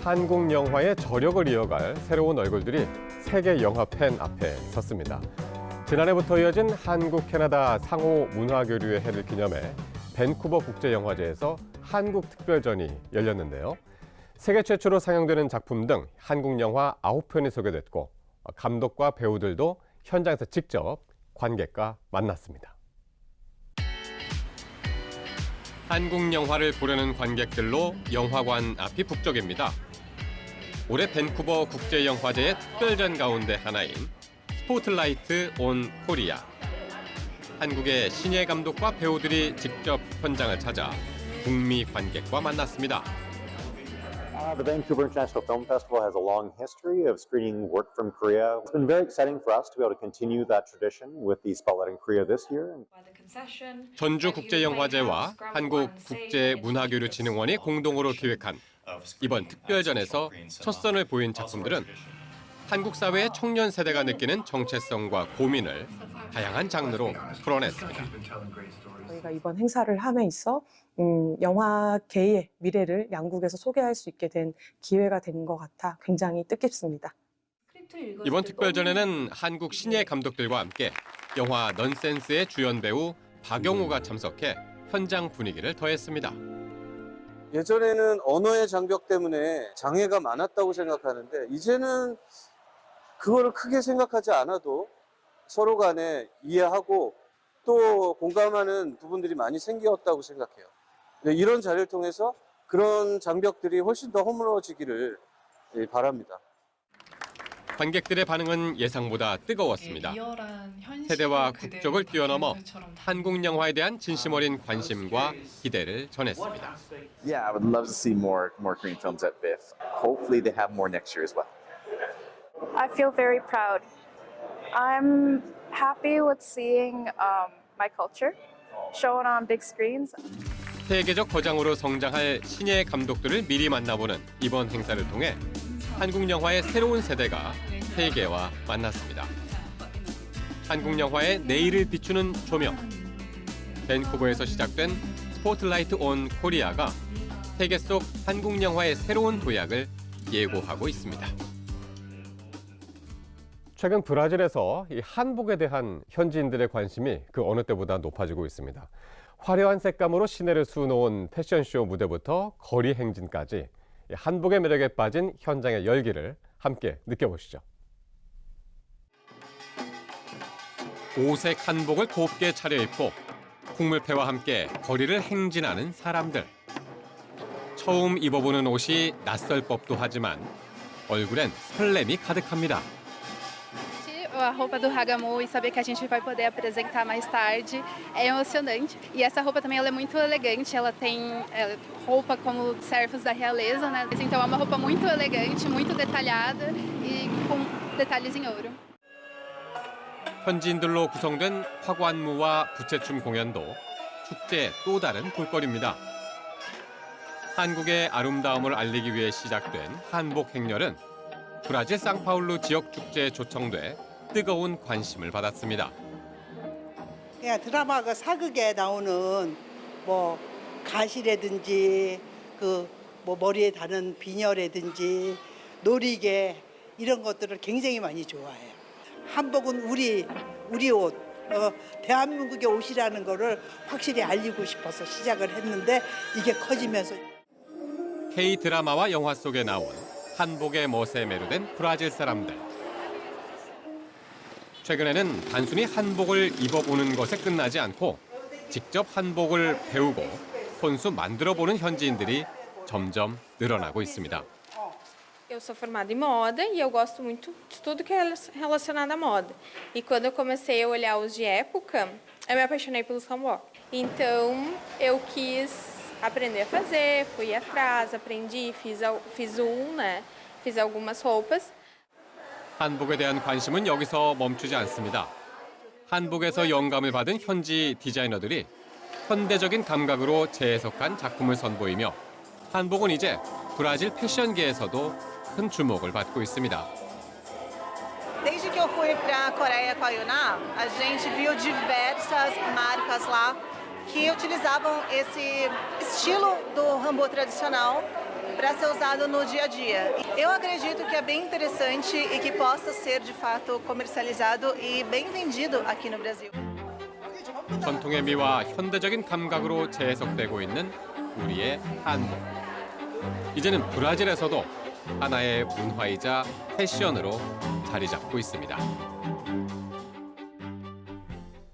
한국 영화의 저력을 이어갈 새로운 얼굴들이 세계 영화 팬 앞에 섰습니다. 지난해부터 이어진 한국-캐나다 상호 문화교류의 해를 기념해 밴쿠버 국제영화제에서 한국 특별전이 열렸는데요. 세계 최초로 상영되는 작품 등 한국 영화 9편이 소개됐고 감독과 배우들도 현장에서 직접 관객과 만났습니다. 한국 영화를 보려는 관객들로 영화관 앞이 북적입니다. 올해 밴쿠버 국제영화제의 특별전 가운데 하나인 스포트라이트 온 코리아. 한국의 신예 감독과 배우들이 직접 현장을 찾아 북미 관객과 만났습니다. The Vancouver International Film Festival has a long history of screening work from Korea. It's been very exciting for us to be able to continue that tradition with the Spotlight in Korea this year. 전주 국제영화제와 한국 국제문화교류진흥원이 공동으로 기획한 이번 특별전에서 첫 선을 보인 작품들은 한국 사회의 청년 세대가 느끼는 정체성과 고민을 다양한 장르로 풀어냈습니다. 저희가 이번 행사를 함에 있어 영화계의 미래를 양국에서 소개할 수 있게 된 기회가 된 것 같아 굉장히 뜻깊습니다. 이번 특별전에는 한국 신예 감독들과 함께 영화 넌센스의 주연 배우 박영우가 참석해 현장 분위기를 더했습니다. 예전에는 언어의 장벽 때문에 장애가 많았다고 생각하는데 이제는 그거를 크게 생각하지 않아도 서로 간에 이해하고 또 공감하는 부분들이 많이 생겼다고 생각해요. 이런 자리를 통해서 그런 장벽들이 훨씬 더 허물어지기를 바랍니다. 관객들의 반응은 예상보다 뜨거웠습니다. 세대와 국적을 뛰어넘어 한국 영화에 대한 진심 어린 관심과 기대를 전했습니다. Yeah, I would love to see more Korean films at BIFF. Hopefully they have more next year as well. I feel very proud. I'm happy with seeing my culture shown on big screens. 세계적 거장으로 성장할 신예 감독들을 미리 만나보는 이번 행사를 통해 한국 영화의 새로운 세대가 세계와 만났습니다. 한국 영화의 내일을 비추는 조명. 밴쿠버에서 시작된 스포트라이트 온 코리아가 세계 속 한국 영화의 새로운 도약을 예고하고 있습니다. 최근 브라질에서 이 한복에 대한 현지인들의 관심이 그 어느 때보다 높아지고 있습니다. 화려한 색감으로 시내를 수놓은 패션쇼 무대부터 거리 행진까지 한복의 매력에 빠진 현장의 열기를 함께 느껴보시죠. 오색 한복을 곱게 차려입고 풍물패와 함께 거리를 행진하는 사람들. 처음 입어보는 옷이 낯설 법도 하지만 얼굴엔 설렘이 가득합니다. A roupa do Hagamo e saber que a gente vai poder apresentar mais tarde é emocionante. E essa roupa também ela é muito elegante, ela tem roupa como servos da realeza, né? Então é uma roupa muito elegante, muito detalhada e com detalhes em ouro. 현지인들로 구성된 화관무와 부채춤 공연도 축제의 또 다른 볼거리입니다. 한국의 아름다움을 알리기 위해 시작된 한복 행렬은 브라질 상파울루 지역 축제에 초청돼 뜨거운 관심을 받았습니다. 그냥 드라마가 사극에 나오는 뭐 가시라든지 뭐 머리에 다는 비녀라든지 놀이개 이런 것들을 굉장히 많이 좋아해요. 한복은 우리 옷, 대한민국의 옷이라는 거를 확실히 알리고 싶어서 시작을 했는데 이게 커지면서 K-드라마와 영화 속에 나온 한복의 멋에 매료된 브라질 사람들. 최근에는 단순히 한복을 입어보는 것에 끝나지 않고 직접 한복을 배우고 손수 만들어보는 현지인들이 점점 늘어나고 있습니다. Eu sou formada em moda e eu gosto muito de tudo que é relacionado à moda. E quando eu comecei a olhar os de época, eu me apaixonei pelos hanbok. Então eu quis aprender a fazer, fui atrás, aprendi, fiz né? Fiz algumas roupas. 한복에 대한 관심은 여기서 멈추지 않습니다. 한복에서 영감을 받은 현지 디자이너들이 현대적인 감각으로 재해석한 작품을 선보이며 한복은 이제 브라질 패션계에서도 큰 주목을 받고 있습니다. Desde que eu fui para a Coreia com a Yuna, a gente viu diversas marcas lá que utilizavam esse estilo do hanbok tradicional para ser usado no dia a dia. Eu acredito que é bem interessante e que possa ser de fato comercializado e bem vendido aqui no Brasil. 전통의 미와 현대적인 감각으로 재해석되고 있는 우리의 한복. 이제는 브라질에서도 하나의 문화이자 패션으로 자리 잡고 있습니다.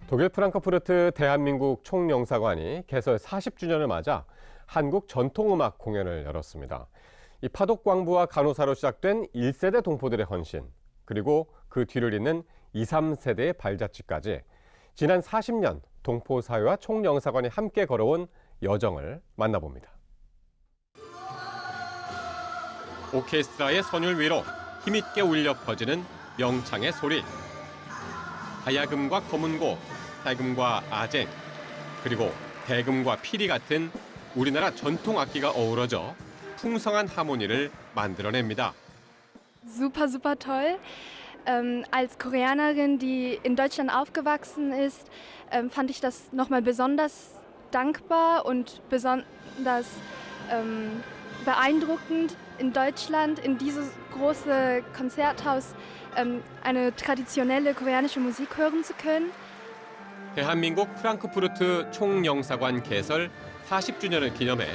독일 프랑크푸르트 대한민국 총영사관이 개설 40주년을 맞아 한국 전통음악 공연을 열었습니다. 이 파독광부와 간호사로 시작된 1세대 동포들의 헌신, 그리고 그 뒤를 잇는 2, 3세대의 발자취까지 지난 40년 동포 사회와 총영사관이 함께 걸어온 여정을 만나봅니다. 오케스트라의 선율 위로 힘있게 울려 퍼지는 명창의 소리. 하야금과 검은고, 해금과 아쟁, 그리고 대금과 피리 같은 우리나라 전통 악기가 어우러져 풍성한 하모니를 만들어냅니다. Super, super toll. Als Koreanerin, die in Deutschland aufgewachsen ist, fand ich das nochmal besonders dankbar und besonders beeindruckend, in Deutschland, in dieses große Konzerthaus, eine traditionelle koreanische Musik hören zu können. 대한민국 프랑크푸르트 총영사관 개설 40주년을 기념해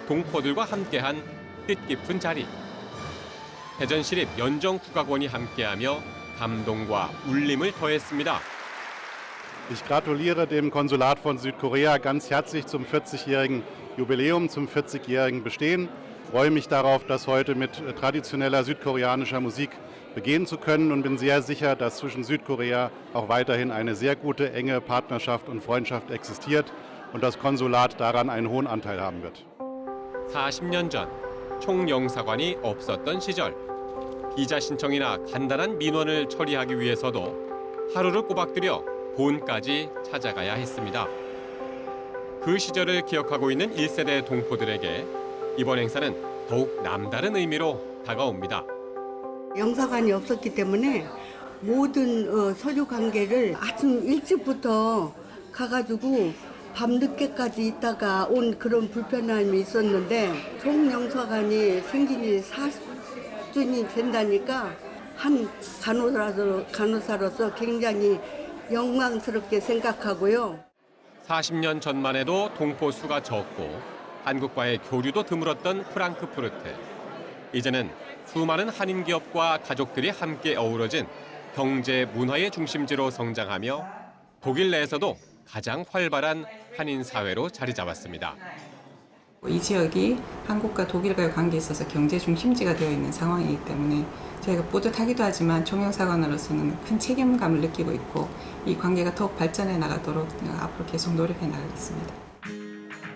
동포들과 함께한 뜻깊은 자리. 대전시립 연정국악원이 함께하며 감동과 울림을 더했습니다. Ich gratuliere dem Konsulat von Südkorea ganz herzlich zum 40-jährigen Jubiläum, zum 40-jährigen Bestehen. Ich freue mich darauf, das heute mit traditioneller südkoreanischer Musik begehen zu können und bin sehr sicher, dass zwischen Südkorea auch weiterhin eine sehr gute, enge Partnerschaft und Freundschaft existiert und das Konsulat daran einen hohen Anteil haben wird. 40년 전 총영사관이 없었던 시절 비자 신청이나 간단한 민원을 처리하기 위해서도 하루를 꼬박들여 본까지 찾아가야 했습니다. 그 시절을 기억하고 있는 1세대 동포들에게 이번 행사는 더욱 남다른 의미로 다가옵니다. 영사관이 없었기 때문에 모든 서류 관계를 아침 일찍부터 가가지고 밤늦게까지 있다가 온 그런 불편함이 있었는데 총영사관이 생긴 지 40주년이 된다니까 한 간호사로서 굉장히 영광스럽게 생각하고요. 40년 전만 해도 동포 수가 적고 한국과의 교류도 드물었던 프랑크푸르트. 이제는 수많은 한인 기업과 가족들이 함께 어우러진 경제 문화의 중심지로 성장하며 독일 내에서도 가장 활발한 한인 사회로 자리 잡았습니다. 이 지역이 한국과 독일과의 관계에 있어서 경제 중심지가 되어 있는 상황이기 때문에 저희가 뿌듯하기도 하지만 총영사관으로서는 큰 책임감을 느끼고 있고 이 관계가 더욱 발전해 나가도록 앞으로 계속 노력해 나가겠습니다.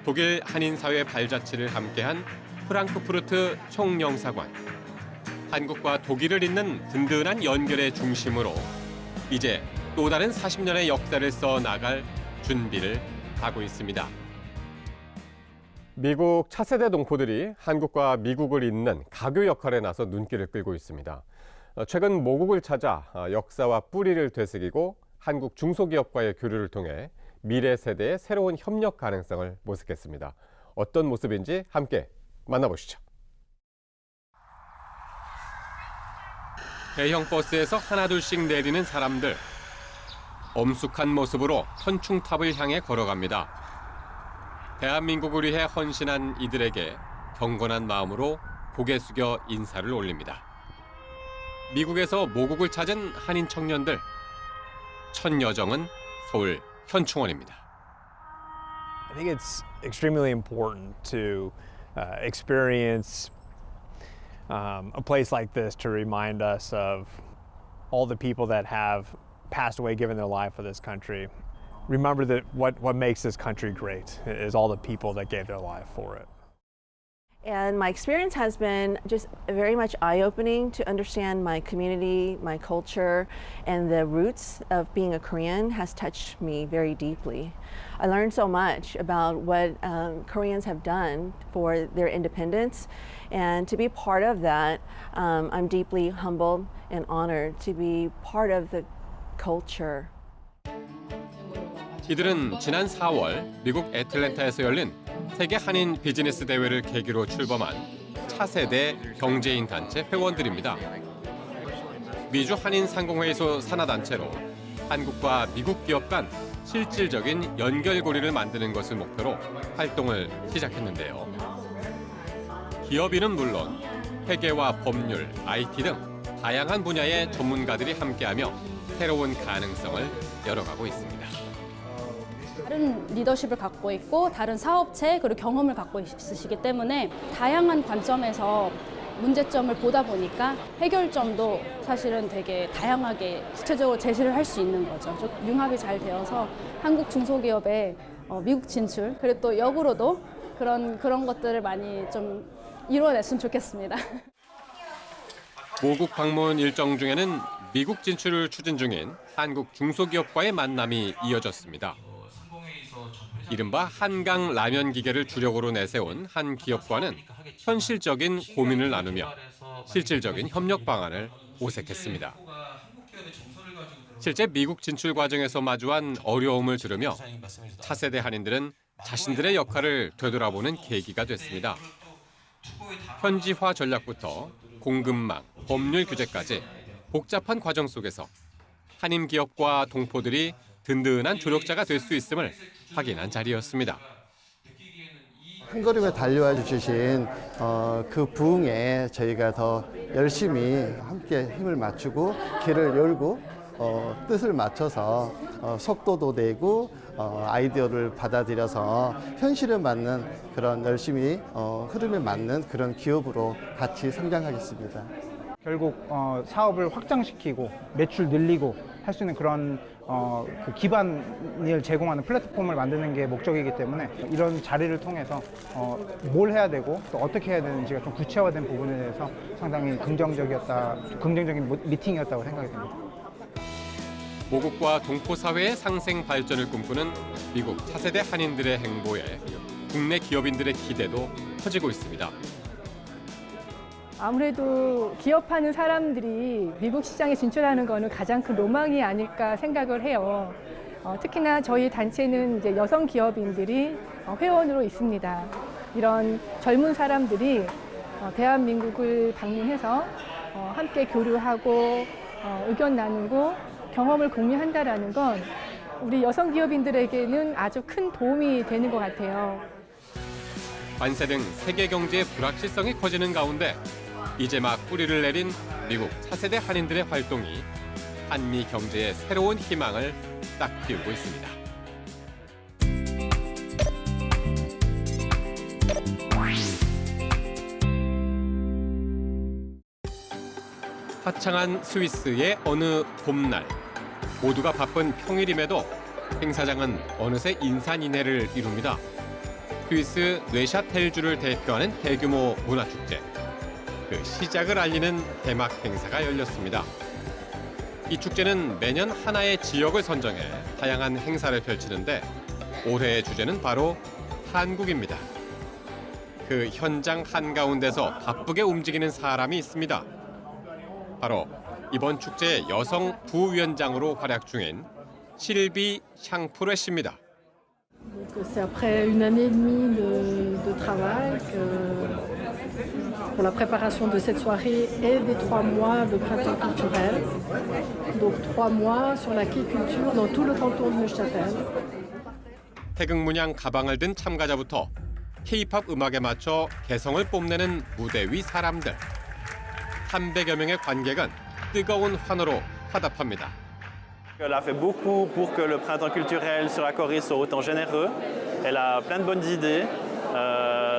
독일 한인 사회 발자취를 함께한 프랑크푸르트 총영사관. 한국과 독일을 잇는 든든한 연결의 중심으로 이제 또 다른 40년의 역사를 써 나갈 준비를 하고 있습니다. 미국 차세대 동포들이 한국과 미국을 잇는 가교 역할에 나서 눈길을 끌고 있습니다. 최근 모국을 찾아 역사와 뿌리를 되새기고 한국 중소기업과의 교류를 통해 미래 세대의 새로운 협력 가능성을 모색했습니다. 어떤 모습인지 함께 만나보시죠. 대형 버스에서 하나둘씩 내리는 사람들. 엄숙한 모습으로 현충탑을 향해 걸어갑니다. 대한민국을 위해 헌신한 이들에게 경건한 마음으로 고개 숙여 인사를 올립니다. 미국에서 모국을 찾은 한인 청년들. 첫 여정은 서울 현충원입니다. I think it's extremely important to experience a place like this to remind us of all the people that have passed away, given their life for this country. Remember that what makes this country great is all the people that gave their life for it. And my experience has been just very much eye-opening to understand my community, my culture, and the roots of being a Korean has touched me very deeply. I learned so much about what Koreans have done for their independence, and to be part of that, I'm deeply humbled and honored to be part of the culture. 이들은 지난 4월 미국 애틀랜타에서 열린 세계 한인 비즈니스 대회를 계기로 출범한 차세대 경제인 단체 회원들입니다. 미주 한인상공회의소 산하단체로 한국과 미국 기업 간 실질적인 연결고리를 만드는 것을 목표로 활동을 시작했는데요. 기업인은 물론 회계와 법률, IT 등 다양한 분야의 전문가들이 함께하며 새로운 가능성을 열어가고 있습니다. 다른 리더십을 갖고 있고 다른 사업체 그리고 경험을 갖고 있으시기 때문에 다양한 관점에서 문제점을 보다 보니까 해결점도 사실은 되게 다양하게 구체적으로 제시를 할 수 있는 거죠. 좀 융합이 잘 되어서 한국 중소기업의 미국 진출 그리고 또 역으로도 그런 것들을 많이 좀 이루어냈으면 좋겠습니다. 모국 방문 일정 중에는 미국 진출을 추진 중인 한국 중소기업과의 만남이 이어졌습니다. 이른바 한강 라면 기계를 주력으로 내세운 한 기업과는 현실적인 고민을 나누며 실질적인 협력 방안을 모색했습니다. 실제 미국 진출 과정에서 마주한 어려움을 들으며 차세대 한인들은 자신들의 역할을 되돌아보는 계기가 됐습니다. 현지화 전략부터 공급망, 법률 규제까지 복잡한 과정 속에서 한인 기업과 동포들이 든든한 조력자가 될 수 있음을 확인한 자리였습니다. 한 걸음에 달려와 주신 그 부흥에 저희가 더 열심히 함께 힘을 맞추고 길을 열고 뜻을 맞춰서 속도도 내고 아이디어를 받아들여서 현실에 맞는 그런 열심히 흐름에 맞는 그런 기업으로 같이 성장하겠습니다. 결국 사업을 확장시키고 매출 늘리고 할 수 있는 그런 그 기반을 제공하는 플랫폼을 만드는 게 목적이기 때문에 이런 자리를 통해서 뭘 해야 되고 또 어떻게 해야 되는지가 좀 구체화된 부분에 대해서 상당히 긍정적인 미팅이었다고 생각이 듭니다. 모국과 동포 사회의 상생 발전을 꿈꾸는 미국 차세대 한인들의 행보에 국내 기업인들의 기대도 커지고 있습니다. 아무래도 기업하는 사람들이 미국 시장에 진출하는 거는 가장 큰 로망이 아닐까 생각을 해요. 특히나 저희 단체는 이제 여성 기업인들이 회원으로 있습니다. 이런 젊은 사람들이 대한민국을 방문해서 함께 교류하고 의견 나누고 경험을 공유한다라는 건 우리 여성 기업인들에게는 아주 큰 도움이 되는 것 같아요. 관세 등 세계 경제의 불확실성이 커지는 가운데 이제 막 뿌리를 내린 미국 차세대 한인들의 활동이 한미 경제의 새로운 희망을 딱 띄우고 있습니다. 화창한 스위스의 어느 봄날, 모두가 바쁜 평일임에도 행사장은 어느새 인산인해를 이룹니다. 스위스 뇌샤텔주를 대표하는 대규모 문화축제. 그 시작을 알리는 개막 행사가 열렸습니다. 이 축제는 매년 하나의 지역을 선정해 다양한 행사를 펼치는데 올해의 주제는 바로 한국입니다. 그 현장 한가운데서 바쁘게 움직이는 사람이 있습니다. 바로 이번 축제의 여성 부위원장으로 활약 중인 실비 샹프레 씨입니다. C'est après une année et demie de travail pour la préparation de cette soirée et des 3 mois de printemps culturel. Donc 3 mois sur la quai culture dans tout le canton de Neuchâtel. 태극문양 가방을 든 참가자부터 K-팝 음악에 맞춰 개성을 뽐내는 무대 위 사람들. 300여 명의 관객은 뜨거운 환호로 화답합니다. Elle a fait beaucoup pour que le printemps culturel sur la Corée soit autant généreux. Elle a plein de bonnes idées.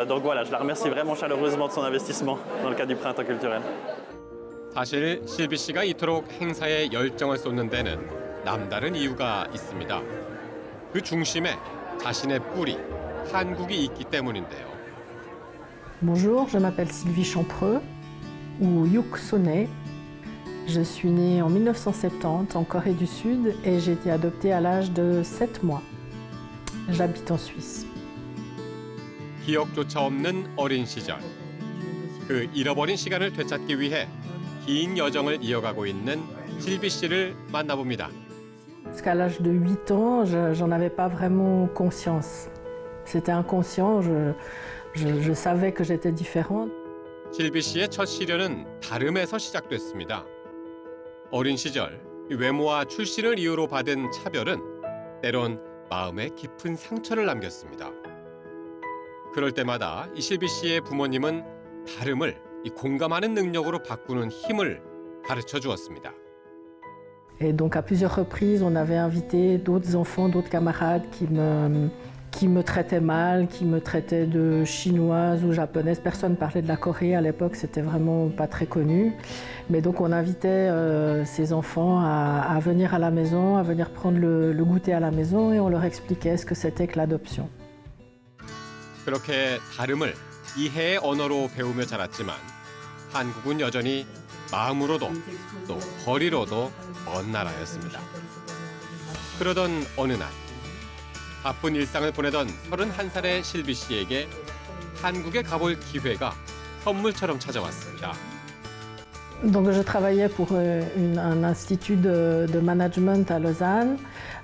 Donc voilà, je la remercie vraiment chaleureusement de son investissement dans le cadre du printemps culturel. 사실 실비 씨가 이토록 행사에 열정을 쏟는 데는 남다른 이유가 있습니다. 그 중심에 자신의 뿌리, 한국이 있기 때문인데요. Bonjour, je m'appelle Sylvie Champreux ou Yuk Sonet. Je suis née en 1970 en Corée du Sud et j'ai été adoptée à l'âge de 7 mois. J'habite en Suisse. 기억조차 없는 어린 시절. 그 잃어버린 시간을 되찾기 위해 긴 여정을 이어가고 있는 실비 씨를 만나봅니다. Parce qu'à l'âge de 8 ans, j'en avais pas vraiment conscience. C'était inconscient, je savais que j'étais différente. 실비 씨의 첫 시련은 다름에서 시작됐습니다. 어린 시절 외모와 출신을 이유로 받은 차별은 때론 마음에 깊은 상처를 남겼습니다. 그럴 때마다 이 실비 씨의 부모님은 다름을 이 공감하는 능력으로 바꾸는 힘을 가르쳐 주었습니다. Et donc à plusieurs reprises, on avait invité d'autres enfants, d'autres camarades qui me traitaient mal, qui me traitaient de chinoise ou japonaise. Personne ne parlait de la Corée à l'époque, c'était vraiment pas très connu. Mais donc on invitait ces enfants à venir à la maison, à venir prendre le goûter à la maison et on leur expliquait ce que c'était que l'adoption. 그렇게 다름을 이해의 언어로 배우며 자랐지만 한국은 여전히 마음으로도 또 거리로도 먼 나라였습니다. 그러던 어느 날 바쁜 일상을 보내던 31살의 실비 씨에게 한국에 가볼 기회가 선물처럼 찾아왔습니다. Donc je travaillais pour un institut de management à Lausanne.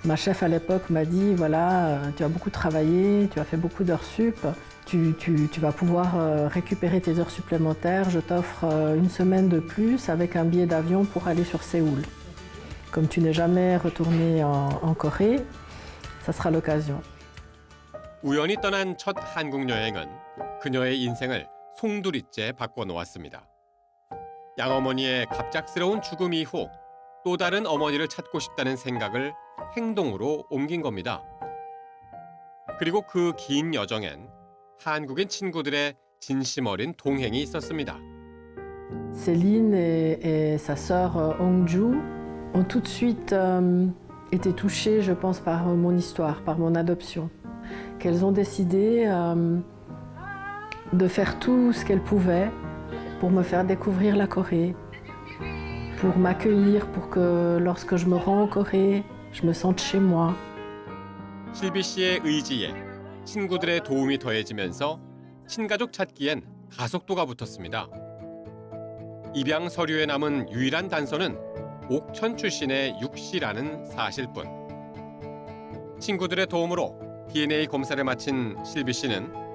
Ma chef à l'époque m'a dit, voilà, tu as beaucoup travaillé, tu as fait beaucoup d'heures sup, tu vas pouvoir récupérer tes heures supplémentaires, je t'offre une semaine de plus avec un billet d'avion pour aller sur Séoul. Comme tu n'es jamais retourné en Corée, ça sera l'occasion. 우연히 떠난 첫 한국 여행은 그녀의 인생을 송두리째 바꿔놓았습니다. 양어머니의 갑작스러운 죽음 이후 또 다른 어머니를 찾고 싶다는 생각을 행동으로 옮긴 겁니다. 그리고 그 긴 여정엔 한국인 친구들의 진심 어린 동행이 있었습니다. Céline et sa sœur Hongju ont tout de suite été touchées, je pense, par mon histoire, par mon adoption. Qu'elles ont décidé de faire tout ce qu'elles pouvaient pour me faire découvrir la Corée, pour m'accueillir, pour que lorsque je me rends en Corée, je me sente chez moi. 실비 씨의 의지에 친구들의 도움이 더해지면서 친가족 찾기엔 가속도가 붙었습니다. 입양 서류에 남은 유일한 단서는 옥천 출신의 육 씨라는 사실뿐. 친구들의 도움으로 DNA 검사를 마친 실비 씨는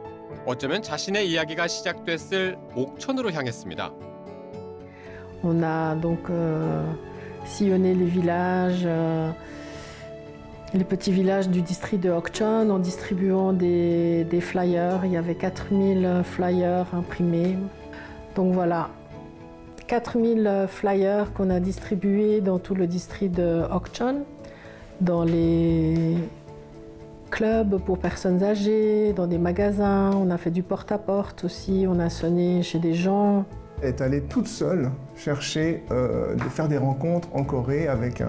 어쩌면 자신의 이야기가 시작됐을 옥천으로 향했습니다. On a donc sillonné les villages, les petits villages du district de Okcheon en distribuant des flyers. Il y avait 4000 flyers imprimés. Donc voilà, 4000 flyers qu'on a distribués dans tout le district de Okcheon, dans les clubs pour personnes âgées, dans des magasins. On a fait du porte-à-porte aussi, on a sonné chez des gens. Elle est allée toute seule chercher de faire des rencontres en Corée avec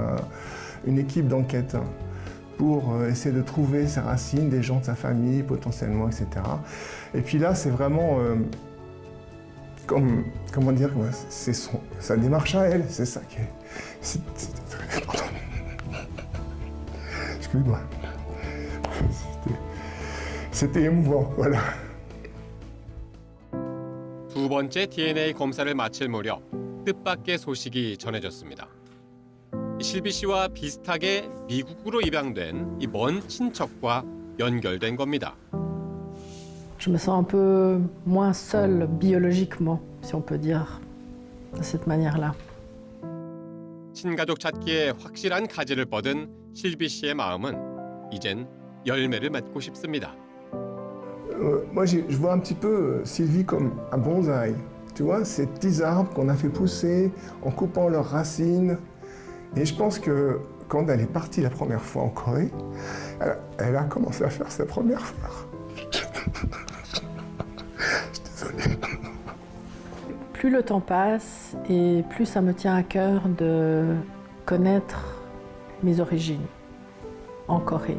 une équipe d'enquête pour essayer de trouver ses racines, des gens de sa famille potentiellement, etc. Et puis là, c'est vraiment comment dire, c'est sa démarche à elle, c'est ça qui est... Excuse-moi. C'était émouvant, voilà. 두 번째 DNA 검사를 마칠 무렵 뜻밖의 소식이 전해졌습니다. 실비 씨와 비슷하게 미국으로 입양된 이 먼 친척과 연결된 겁니다. Je me sens un peu moins seule biologiquement, si on peut dire de cette manière-là. 친가족 찾기에 확실한 가지를 뻗은 실비 씨의 마음은 이젠 열매를 맺고 싶습니다. Moi, je vois un petit peu Sylvie comme un bonsaï. Tu vois, ces petits arbres qu'on a fait pousser en coupant leurs racines. Et je pense que quand elle est partie la première fois en Corée, elle a commencé à faire sa première fleur. Je suis désolé. Plus le temps passe et plus ça me tient à cœur de connaître mes origines en Corée.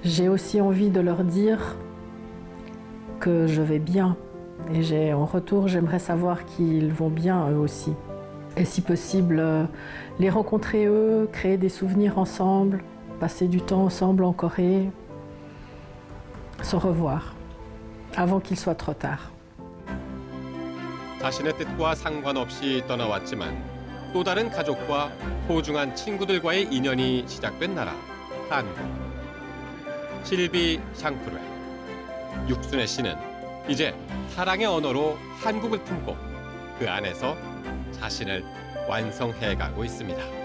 J'ai aussi envie de leur dire que je vais bien. Et en retour, j'aimerais savoir qu'ils vont bien eux aussi. Et si possible, les rencontrer eux, créer des souvenirs ensemble, passer du temps ensemble en Corée, se revoir, avant qu'il soit trop tard. 자신의 뜻과 상관없이 떠나왔지만 또 다른 가족과 소중한 친구들과의 인연이 시작된 나라, 한국. 실비 샹프르. 육순의 씨는 이제 사랑의 언어로 한국을 품고 그 안에서 자신을 완성해가고 있습니다.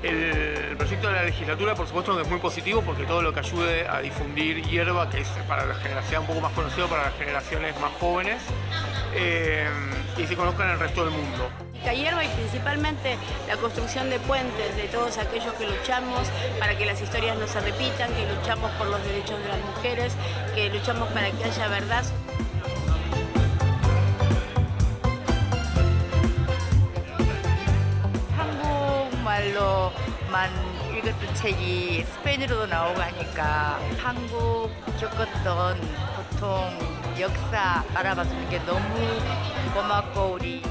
El proyecto de la legislatura, por supuesto, que es muy positivo porque todo lo que ayude a difundir hierba, que es para la generación un poco más conocido para las generaciones más jóvenes, y se conozcan en el resto del mundo. La hierba y principalmente la construcción de puentes de todos aquellos que luchamos para que las historias no se repitan, que luchamos por los derechos de las mujeres, que luchamos para que haya verdad. 한국말로만 읽었던 책이 스페인어로도 나오고 하니까 한국 겪었던 고통, 역사 알아봐주는 게 너무 고맙고 우리